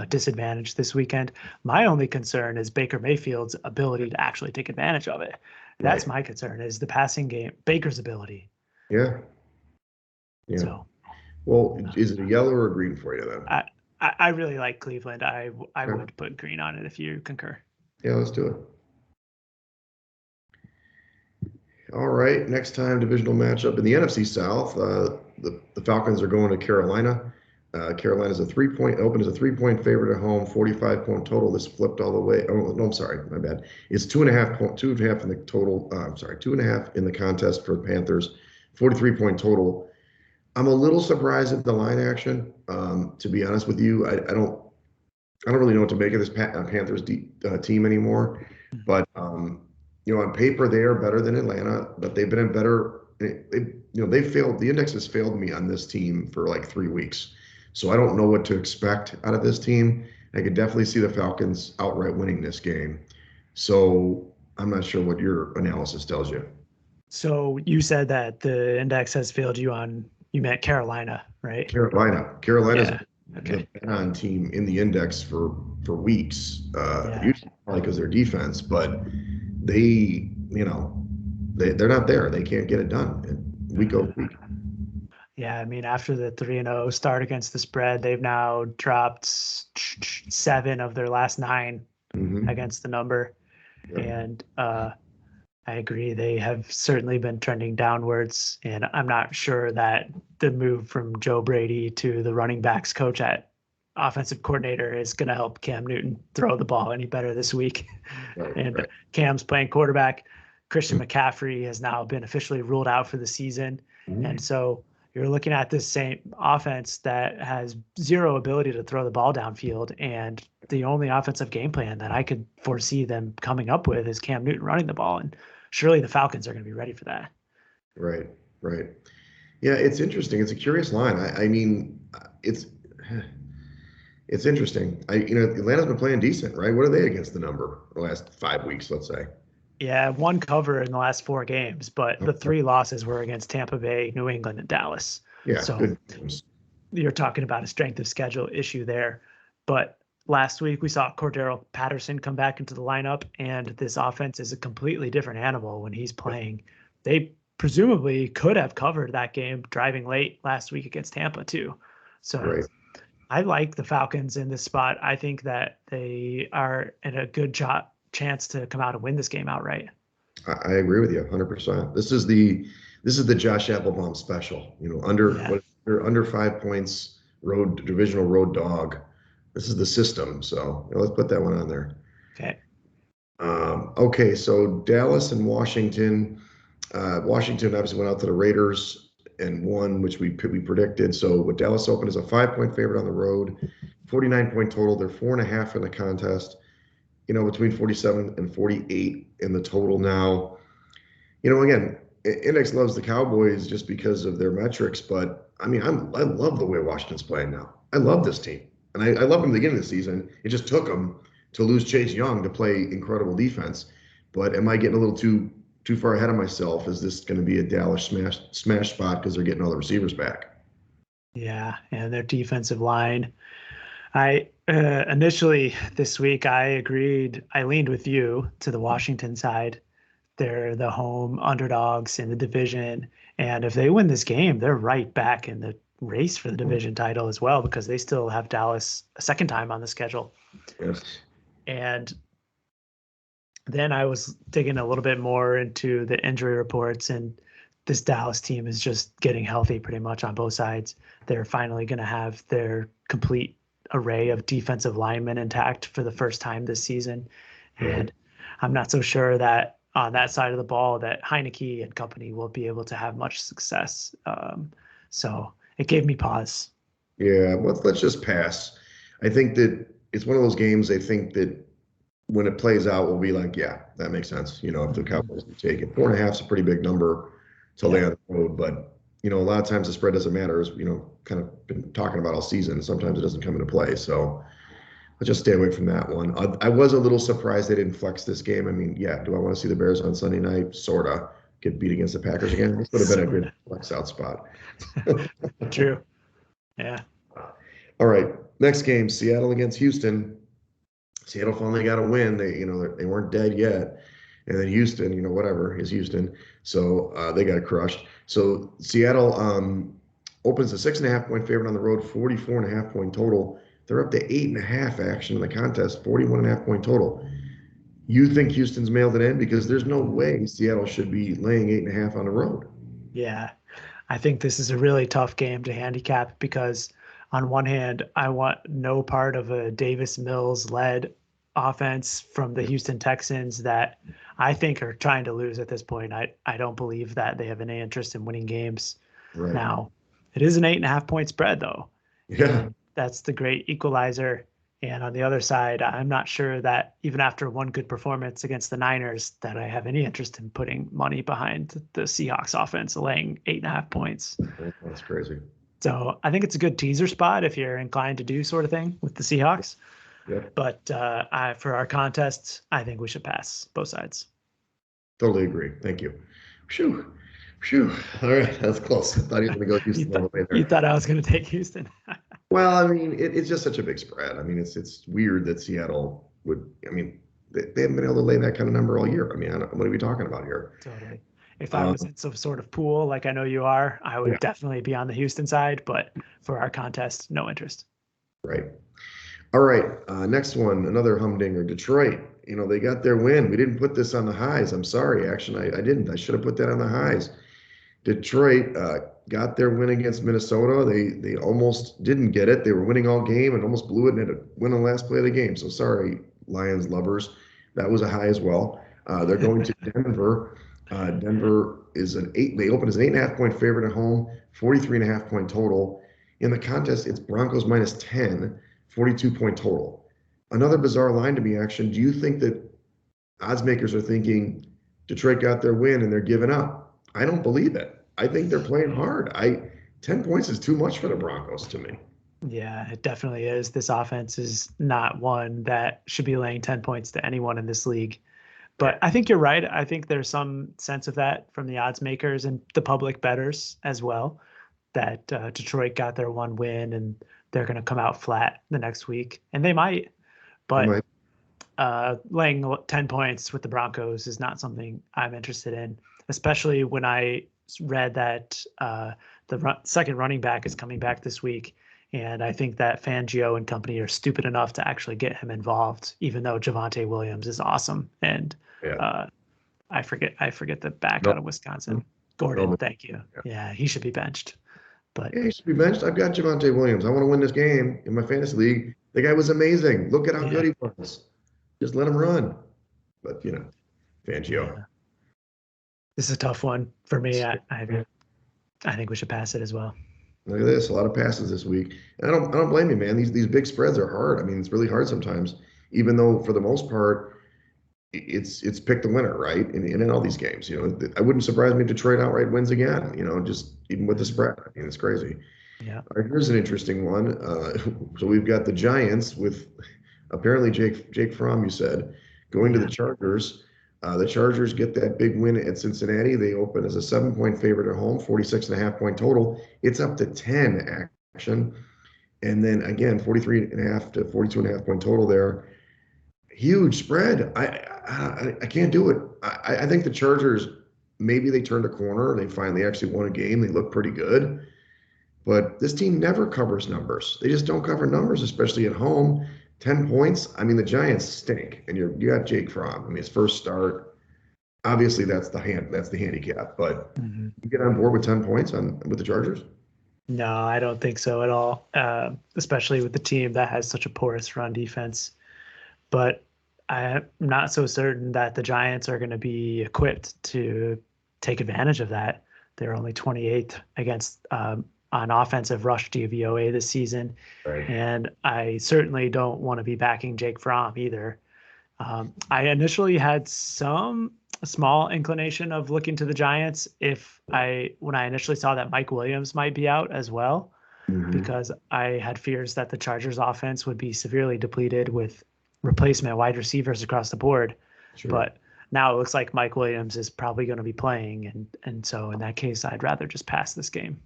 disadvantage this weekend. My only concern is Baker Mayfield's ability to actually take advantage of it. That's Right. my concern is the passing game, Baker's ability. Yeah. Yeah. So Well, is it a yellow or a green for you then? I, I really like Cleveland. I Okay. would put green on it if you concur. Yeah, let's do it. All right. Next time, divisional matchup in the NFC South. The Falcons are going to Carolina. Carolina's a 3-point open as a 3-point favorite at home, 45-point total. This flipped all the way. Oh no, I'm sorry, my bad. It's 2.5 in the total. I'm sorry, 2.5 in the contest for the Panthers, 43-point total. I'm a little surprised at the line action. To be honest with you, I don't really know what to make of this Panthers team anymore. But on paper they are better than Atlanta, but they've been in better. They failed. The index has failed me on this team for like 3 weeks, so I don't know what to expect out of this team. I could definitely see the Falcons outright winning this game. So I'm not sure what your analysis tells you. So you said that the index has failed you on, you meant Carolina, right? Carolina's Yeah. the Okay. bet-on team in the index for weeks. Yeah. Usually probably because their defense, but they, they're not there. They can't get it done week over week. Yeah, I mean, after the 3-0 start against the spread, they've now dropped 7 of their last 9 Hmm. against the number. Yeah. And I agree, they have certainly been trending downwards. And I'm not sure that the move from Joe Brady to the running backs coach at offensive coordinator is going to help Cam Newton throw the ball any better this week. Right. And Right. Cam's playing quarterback. Christian McCaffrey has now been officially ruled out for the season. And Mhm. so you're looking at this same offense that has zero ability to throw the ball downfield. And the only offensive game plan that I could foresee them coming up with is Cam Newton running the ball. And surely the Falcons are going to be ready for that. Right. Right. Yeah, it's interesting. It's a curious line. I mean, it's interesting. Atlanta's been playing decent, right? What are they against the number the last 5 weeks, let's say? Yeah, one cover in the last 4 games, but the 3 losses were against Tampa Bay, New England, and Dallas. Yeah, So good games. you're talking about a strength of schedule issue there. But last week we saw Cordero Patterson come back into the lineup, and this offense is a completely different animal when he's playing. They presumably could have covered that game driving late last week against Tampa too. So Right. I like the Falcons in this spot. I think that they are in a good chance to come out and win this game outright. I agree with you 100%. This is the Josh Applebaum special. Yeah. Under 5 points, divisional road dog. This is the system. So let's put that one on there. Okay. Okay, so Dallas and Washington. Washington obviously went out to the Raiders and won, which we predicted. So with Dallas open as a 5-point favorite on the road, 49-point total. They're 4.5 in the contest. Between 47 and 48 in the total now. Again, Index loves the Cowboys just because of their metrics, but I mean, I love the way Washington's playing now. I love this team, and I love them at the beginning of the season. It just took them to lose Chase Young to play incredible defense. But am I getting a little too far ahead of myself? Is this going to be a Dallas smash spot because they're getting all the receivers back? Yeah, and their defensive line. I initially this week I agreed. I leaned with you to the Washington side. They're the home underdogs in the division, and if they win this game, they're right back in the race for the division title as well because they still have Dallas a second time on the schedule. Yes. And then I was digging a little bit more into the injury reports, and this Dallas team is just getting healthy pretty much on both sides. They're finally going to have their complete array of defensive linemen intact for the first time this season. And I'm not so sure that on that side of the ball that Heineke and company will be able to have much success. So it gave me pause. Yeah, let's just pass. I think that it's one of those games. I think that when it plays out, we'll be like, yeah, that makes sense. If the Cowboys can take it, 4.5 is a pretty big number to lay on the road. But a lot of times the spread doesn't matter, as kind of been talking about all season. Sometimes it doesn't come into play. So let's just stay away from that one. I was a little surprised they didn't flex this game. I mean, yeah, do I want to see the Bears on Sunday night? Sorta. Get beat against the Packers again. This would have been a good flex out spot. True. Yeah. All right, next game, Seattle against Houston. Seattle finally got a win. They weren't dead yet. And then Houston, whatever is Houston. So they got crushed. So Seattle opens a 6.5-point favorite on the road, 44.5-point total. They're up to 8.5 action in the contest, 41.5-point total. You think Houston's mailed it in? Because there's no way Seattle should be laying 8.5 on the road. Yeah. I think this is a really tough game to handicap because on one hand, I want no part of a Davis Mills led offense from the Houston Texans that I think are trying to lose at this point. I don't believe that they have any interest in winning games. Right. Now, it is an 8.5-point spread though. Yeah. And that's the great equalizer. And on the other side, I'm not sure that even after one good performance against the Niners, that I have any interest in putting money behind the Seahawks offense laying 8.5 points. That's crazy. So I think it's a good teaser spot if you're inclined to do sort of thing with the Seahawks. Yep. But for our contest, I think we should pass both sides. Totally agree. Thank you. Phew. Phew. All right. That's close. I thought he was going to go Houston all the way there. You thought I was going to take Houston. Well, I mean, it's just such a big spread. I mean, it's weird that Seattle would. I mean, they haven't been able to lay that kind of number all year. I mean, what are we talking about here? Totally. If I was in some sort of pool like I know you are, I would definitely be on the Houston side. But for our contest, no interest. Right. All right. Next one, another humdinger. Detroit. They got their win. We didn't put this on the highs. I'm sorry. Actually, I didn't. I should have put that on the highs. Detroit got their win against Minnesota. They almost didn't get it. They were winning all game and almost blew it and had to win on the last play of the game. So sorry, Lions lovers. That was a high as well. They're going to Denver. Denver is they open as an 8.5-point favorite at home, 43.5-point total. In the contest, it's Broncos minus 10, 42-point total. Another bizarre line to me, Action. Do you think that odds makers are thinking Detroit got their win and they're giving up? I don't believe it. I think they're playing hard. 10 points is too much for the Broncos to me. Yeah, it definitely is. This offense is not one that should be laying 10 points to anyone in this league. But I think you're right. I think there's some sense of that from the odds makers and the public bettors as well, that Detroit got their one win and they're going to come out flat the next week. And they might. But laying 10 points with the Broncos is not something I'm interested in, especially when I read that the second running back is coming back this week. And I think that Fangio and company are stupid enough to actually get him involved, even though Javonte Williams is awesome. And Yeah. I forget the back No, out of Wisconsin. Gordon, no, thank you. Yeah, he should be benched. But yeah, he should be benched. I've got Javonte Williams. I want to win this game in my fantasy league. The guy was amazing. Look at how good he was. Just let him run. But Fangio. yeah, this is a tough one for me. I think we should pass it as well. Look at this, a lot of passes this week. And I don't blame you, man. These big spreads are hard. I mean, it's really hard sometimes, even though for the most part, it's pick the winner, right? In all these games, I wouldn't surprise me if Detroit outright wins again. Just even with the spread. I mean, it's crazy. Yeah. All right, here's an interesting one. So we've got the Giants with apparently Jake Fromm, you said, going to the Chargers. The Chargers get that big win at Cincinnati. They open as a 7-point favorite at home, 46.5-point total. It's up to 10 action. And then again, 43.5 to 42.5-point total there. Huge spread. I can't do it. I think the Chargers, maybe they turned a corner. They finally actually won a game. They look pretty good. But this team never covers numbers. They just don't cover numbers, especially at home. 10 points. I mean, the Giants stink, and you got Jake Fromm. I mean, his first start. Obviously, that's the handicap. But you get on board with 10 points with the Chargers. No, I don't think so at all. Especially with the team that has such a porous run defense. But I'm not so certain that the Giants are going to be equipped to take advantage of that. They're only 28th against on offensive rush DVOA this season. Right. And I certainly don't want to be backing Jake Fromm either. I initially had some small inclination of looking to the Giants when I initially saw that Mike Williams might be out as well, because I had fears that the Chargers offense would be severely depleted with replacement wide receivers across the board. Sure. But now it looks like Mike Williams is probably going to be playing. And so in that case, I'd rather just pass this game.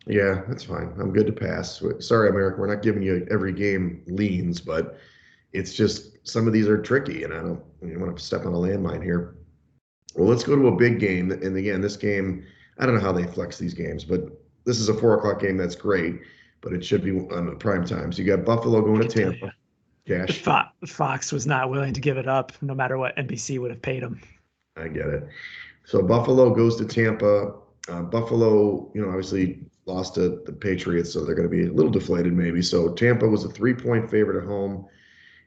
Yeah, that's fine. I'm good to pass. Sorry, America. We're not giving you every game leans, but it's just some of these are tricky, and I don't want to step on a landmine here. Well, let's go to a big game. And again, this game, I don't know how they flex these games, but this is a 4 o'clock game. That's great, but it should be on the prime time. So you got Buffalo going to Tampa. Cash. Fox was not willing to give it up, no matter what NBC would have paid him. I get it. So Buffalo goes to Tampa. Buffalo, obviously lost to the Patriots, so they're going to be a little deflated maybe. So Tampa was a 3-point favorite at home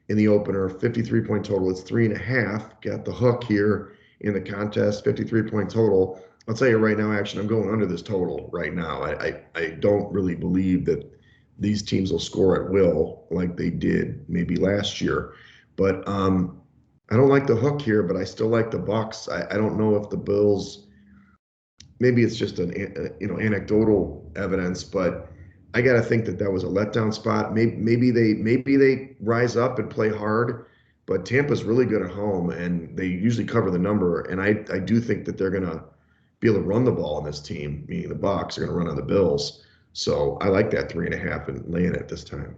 in the opener, 53-point total. It's 3.5. Got the hook here in the contest, 53-point total. I'll tell you right now, actually, I'm going under this total right now. I don't really believe that these teams will score at will like they did maybe last year. But I don't like the hook here, but I still like the Bucks. I don't know if the Bills, maybe it's just an anecdotal evidence, but I got to think that was a letdown spot. Maybe they rise up and play hard, but Tampa's really good at home, and they usually cover the number. And I do think that they're going to be able to run the ball on this team, meaning the Bucs are going to run on the Bills. So I like that 3.5 and laying it this time.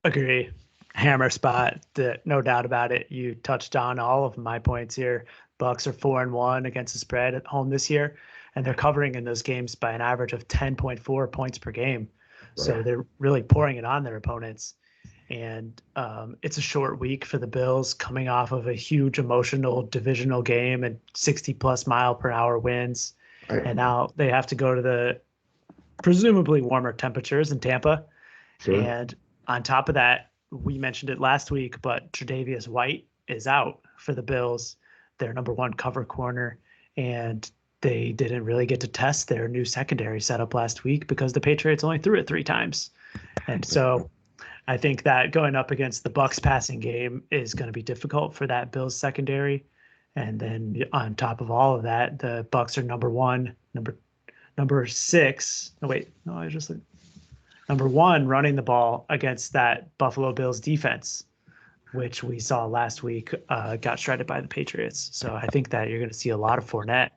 Agree. Hammer spot, no doubt about it. You touched on all of my points here. Bucks are 4-1 against the spread at home this year, and they're covering in those games by an average of 10.4 points per game. Right. So they're really pouring it on their opponents. And it's a short week for the Bills, coming off of a huge emotional divisional game and 60+ mile per hour winds. Right. And now they have to go to the presumably warmer temperatures in Tampa. Sure. And on top of that, we mentioned it last week, but Tre'Davious White is out for the Bills, their number one cover corner. And they didn't really get to test their new secondary setup last week because the Patriots only threw it 3 times. And so I think that going up against the Bucs passing game is going to be difficult for that Bills secondary. And then on top of all of that, the Bucs are number 1 running the ball against that Buffalo Bills defense, which we saw last week got shredded by the Patriots. So I think that you're going to see a lot of Fournette.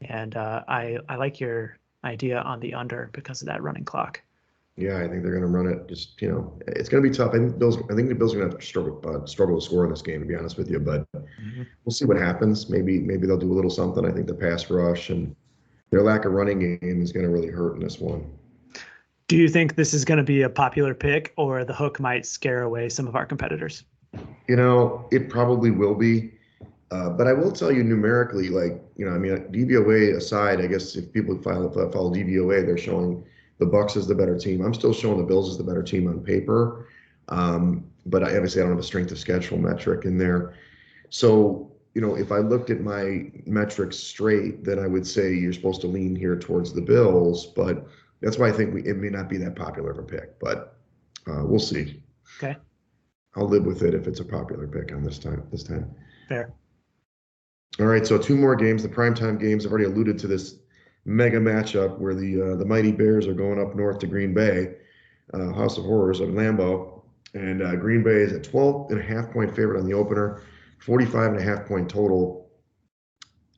And I like your idea on the under because of that running clock. Yeah, I think they're going to run it. Just it's going to be tough. I think the Bills are going to have to struggle to score in this game, to be honest with you. But we'll see what happens. Maybe they'll do a little something. I think the pass rush and their lack of running game is going to really hurt in this one. Do you think this is going to be a popular pick, or the hook might scare away some of our competitors? It probably will be. But I will tell you numerically, I mean, DVOA aside, I guess if people follow DVOA, they're showing the Bucks as the better team. I'm still showing the Bills as the better team on paper. But obviously I don't have a strength of schedule metric in there. So, if I looked at my metrics straight, then I would say you're supposed to lean here towards the Bills. But that's why I think it may not be that popular of a pick, but we'll see. Okay. I'll live with it if it's a popular pick on this time. Fair. All right, so two more games, the primetime games. I've already alluded to this mega matchup where the mighty Bears are going up north to Green Bay, House of Horrors of Lambeau, and Green Bay is a 12.5-point favorite on the opener, 45.5-point total,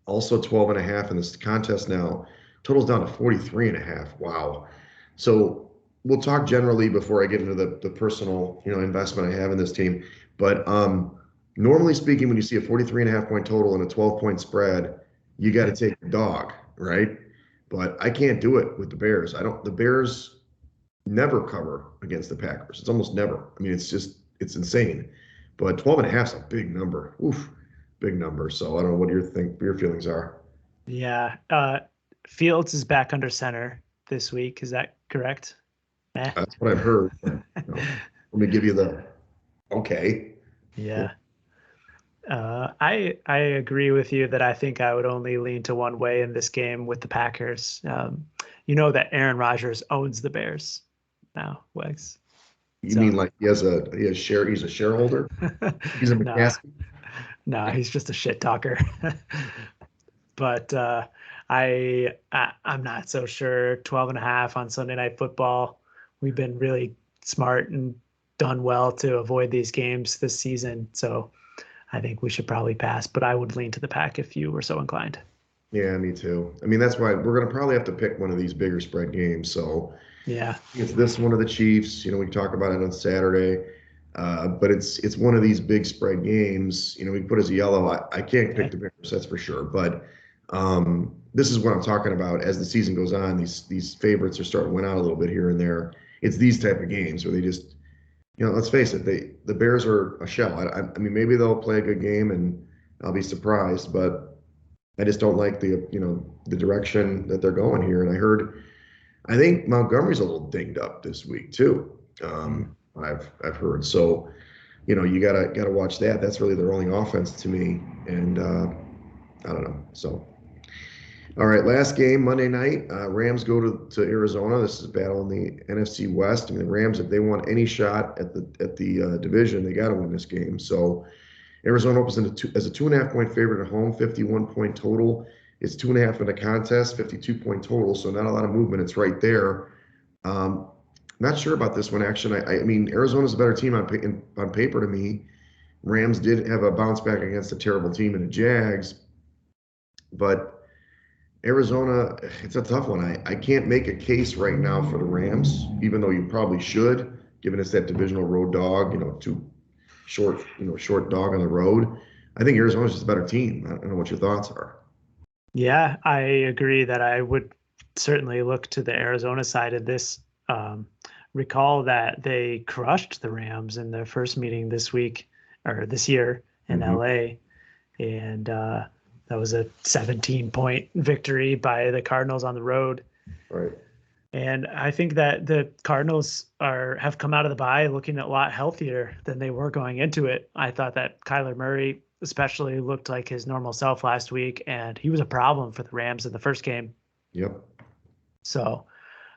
also 12.5 in this contest now. Total's down to 43.5. Wow. So we'll talk generally before I get into the personal investment I have in this team, but normally speaking, when you see a 43.5-point total and a 12-point spread, you got to take the dog, right? But I can't do it with the Bears. The Bears never cover against the Packers. It's almost never. I mean, it's insane. But 12.5 is a big number. Oof, big number. So I don't know what your feelings are. Yeah. Fields is back under center this week. Is that correct? That's what I've heard. But, let me give you the okay. Yeah. I agree with you that I think I would only lean to one way in this game with the Packers. That Aaron Rodgers owns the Bears now, Wegs. You mean like he's a shareholder? He's a McCaskey? No, he's just a shit talker. But I'm not so sure. 12.5 on Sunday Night Football. We've been really smart and done well to avoid these games this season. So I think we should probably pass, but I would lean to the Pack if you were so inclined. Yeah, me too. I mean, that's why we're going to probably have to pick one of these bigger spread games. So yeah, it's this one of the Chiefs. We can talk about it on Saturday, but it's one of these big spread games. We put as a yellow. I can't pick the Bears, that's for sure. But this is what I'm talking about. As the season goes on, these favorites are starting to win out a little bit here and there. It's these type of games where they just, let's face it, the Bears are a shell. I mean, maybe they'll play a good game and I'll be surprised, but I just don't like the direction that they're going here. And I think Montgomery's a little dinged up this week too. I've heard. So, you gotta watch that. That's really their only offense to me. And I don't know. So, all right, last game Monday night. Rams go to Arizona. This is a battle in the NFC West. I mean, the Rams, if they want any shot at the division, they got to win this game. So Arizona opens as a 2.5-point favorite at home, 51-point total. It's 2.5 in the contest, 52-point total. So not a lot of movement. It's right there. Not sure about this one, actually. I mean, Arizona's a better team on paper to me. Rams did have a bounce back against a terrible team in the Jags, but Arizona, it's a tough one. I can't make a case right now for the Rams, even though you probably should, given it's that divisional road dog, too short dog on the road. I think Arizona's just a better team. I don't know what your thoughts are. Yeah, I agree that I would certainly look to the Arizona side of this. Recall that they crushed the Rams in their first meeting this year in LA. And that was a 17-point victory by the Cardinals on the road. Right. And I think that the Cardinals have come out of the bye looking a lot healthier than they were going into it. I thought that Kyler Murray especially looked like his normal self last week, and he was a problem for the Rams in the first game. Yep. So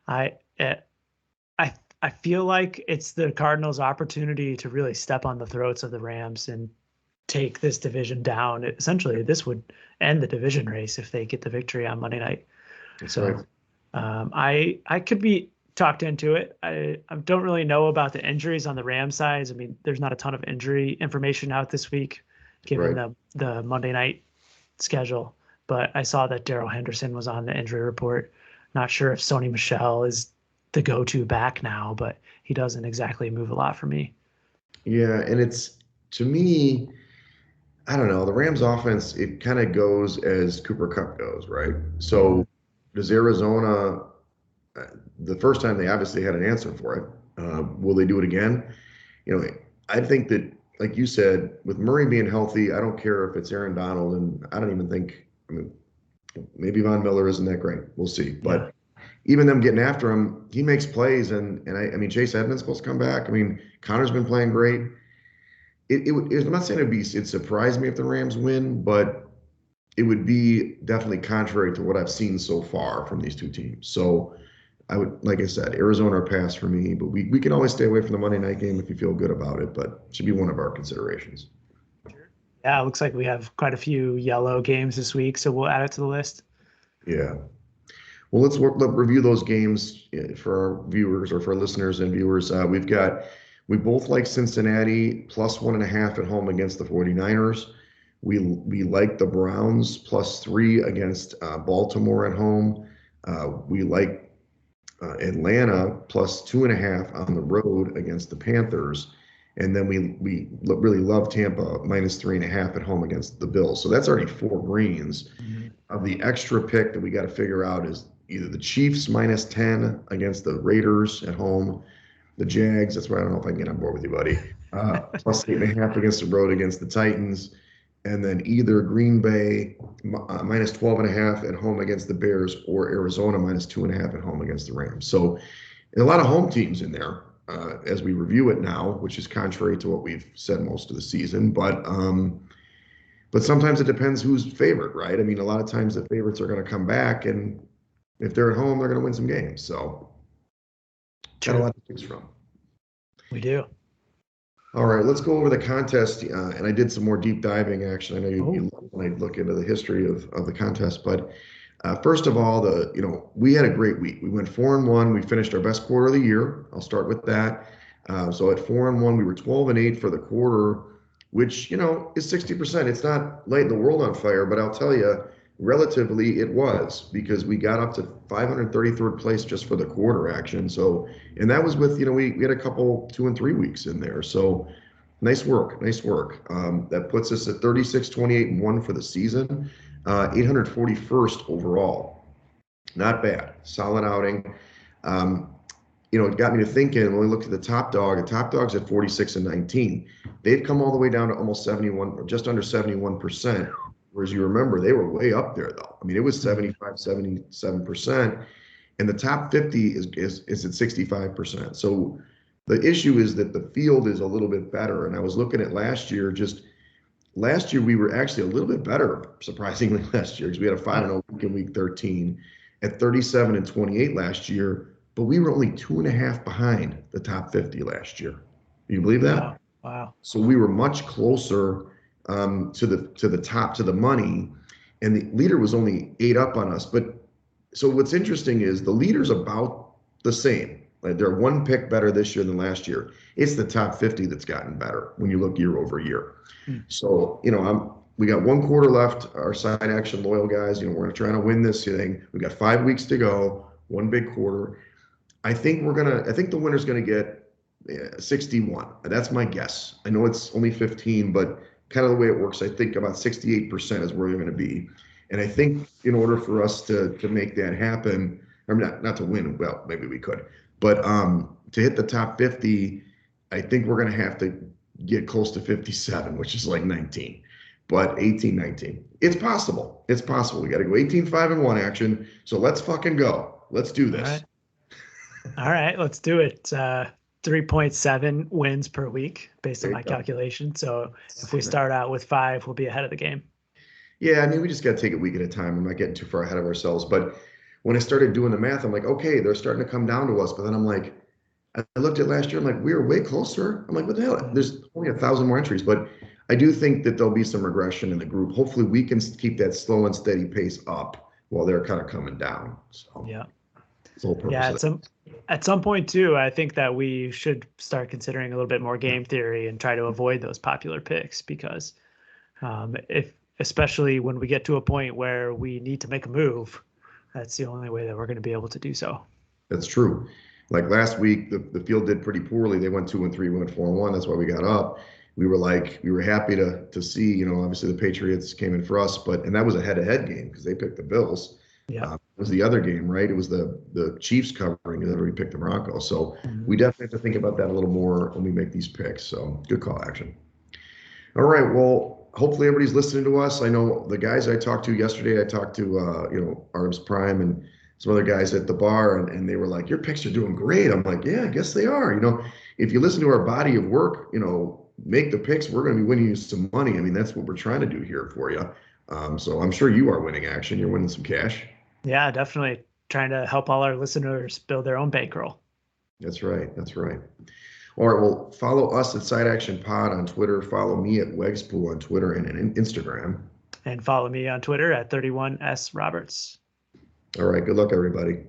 I feel like it's the Cardinals' opportunity to really step on the throats of the Rams and take this division down. Essentially, this would end the division race if they get the victory on Monday night. That's right. I could be talked into it. I don't really know about the injuries on the Rams side. I mean, there's not a ton of injury information out this week, given the Monday night schedule. But I saw that Darrell Henderson was on the injury report. Not sure if Sony Michel is the go-to back now, but he doesn't exactly move a lot for me. Yeah, and it's, to me, I don't know, the Rams offense, it kind of goes as Cooper Kupp goes, right? So does Arizona, the first time they obviously had an answer for it. Will they do it again? You know, I think that, like you said, with Murray being healthy, I don't care if it's Aaron Donald, and I don't even think, I mean, maybe Von Miller isn't that great. We'll see. But even them getting after him, he makes plays. And I mean, Chase Edmonds supposed to come back. I mean, Connor's been playing great. I'm not saying it'd surprise me if the Rams win, but it would be definitely contrary to what I've seen so far from these two teams. So I would, like I said, Arizona pass for me, but we can always stay away from the Monday night game if you feel good about it, but it should be one of our considerations. Yeah, it looks like we have quite a few yellow games this week, so we'll add it to the list. Yeah. Well, let's review those games for our viewers or for our listeners and viewers. We both like Cincinnati plus 1.5 at home against the 49ers. We like the Browns plus 3 against Baltimore at home. We like Atlanta plus 2.5 on the road against the Panthers. And then we really love Tampa minus 3.5 at home against the Bills. So that's already 4 greens. Of the extra pick that we got to figure out is either the Chiefs minus 10 against the Raiders at home, the Jags. That's why I don't know if I can get on board with you, buddy. Plus 8.5 against the road against the Titans, and then either Green Bay minus 12.5 at home against the Bears, or Arizona minus 2.5 at home against the Rams. So a lot of home teams in there as we review it now, which is contrary to what we've said most of the season, but sometimes it depends who's favorite, right? I mean, a lot of times the favorites are going to come back, and if they're at home, they're going to win some games. So, got a lot to choose from. We do. All right, let's go over the contest. And I did some more deep diving, actually. I know you love when I look into the history of the contest. But first of all, we had a great week. We went 4-1. We finished our best quarter of the year. I'll start with that. So at 4-1, we were 12-8 for the quarter, which, is 60%. It's not lighting the world on fire, but I'll tell you, relatively it was, because we got up to 533rd place just for the quarter action. So, and that was with, we had a couple 2 and 3 weeks in there. So nice work. That puts us at 36, 28 and 1 for the season, 841st overall. Not bad. Solid outing. It got me to thinking when we looked at the top dog's at 46 and 19. They've come all the way down to almost 71, or just under 71%. Whereas you remember, they were way up there, though. I mean, it was 75, 77%. And the top 50 is at 65%. So the issue is that the field is a little bit better. And I was looking at last year, we were actually a little bit better, surprisingly, last year, because we had a 5-0 week in week 13 at 37 and 28 last year. But we were only 2.5 behind the top 50 last year. Do you believe that? Wow. So we were much closer to the top, to the money, and the leader was only 8 up on us. But so what's interesting is the leader's about the same. Like, they're 1 pick better this year than last year. It's the top 50 that's gotten better when you look year over year. So we got 1 quarter left. Our side action loyal guys, we're trying to win this thing. We got 5 weeks to go, 1 big quarter. I think the winner's gonna get 61. That's my guess. I know it's only 15, but kind of the way it works, I think about 68% is where you're going to be. And I think in order for us to make that happen, I mean, not to win, well, maybe we could, but to hit the top 50, I think we're going to have to get close to 57, which is like 19, but 18, 19. It's possible. We got to go 18, 5 and 1 action. So let's fucking go. Let's do this. All right, let's do it. 3.7 wins per week based on my calculation. So if we start out with 5, we'll be ahead of the game. Yeah, I mean, we just got to take it week at a time. I'm not getting too far ahead of ourselves. But when I started doing the math, I'm like, okay, they're starting to come down to us. But then I'm like, I looked at last year, I'm like, we were way closer. I'm like, what the hell? There's only 1,000 more entries. But I do think that there'll be some regression in the group. Hopefully we can keep that slow and steady pace up while they're kind of coming down. So yeah. Yeah, at some point too, I think that we should start considering a little bit more game theory and try to avoid those popular picks, because especially when we get to a point where we need to make a move, that's the only way that we're going to be able to do so. That's true. Like last week, the field did pretty poorly. They went 2 and 3, we went 4 and 1. That's why we got up. We were happy to see, obviously the Patriots came in for us, and that was a head-to-head game because they picked the Bills. Yeah. was the other game, right? It was the Chiefs covering, and then we picked the Broncos. So Mhm. we definitely have to think about that a little more when we make these picks. So good call, Action. All right. Well, hopefully everybody's listening to us. I know the guys I talked to yesterday, I talked to Artemis Prime and some other guys at the bar, and they were like, your picks are doing great. I'm like, yeah, I guess they are. If you listen to our body of work, make the picks, we're going to be winning you some money. I mean, that's what we're trying to do here for you. So I'm sure you are winning, Action. You're winning some cash. Yeah, definitely trying to help all our listeners build their own bankroll. That's right. That's right. All right. Well, follow us at Side Action Pod on Twitter. Follow me at Wegspool on Twitter and Instagram. And follow me on Twitter at 31S Roberts. All right. Good luck, everybody.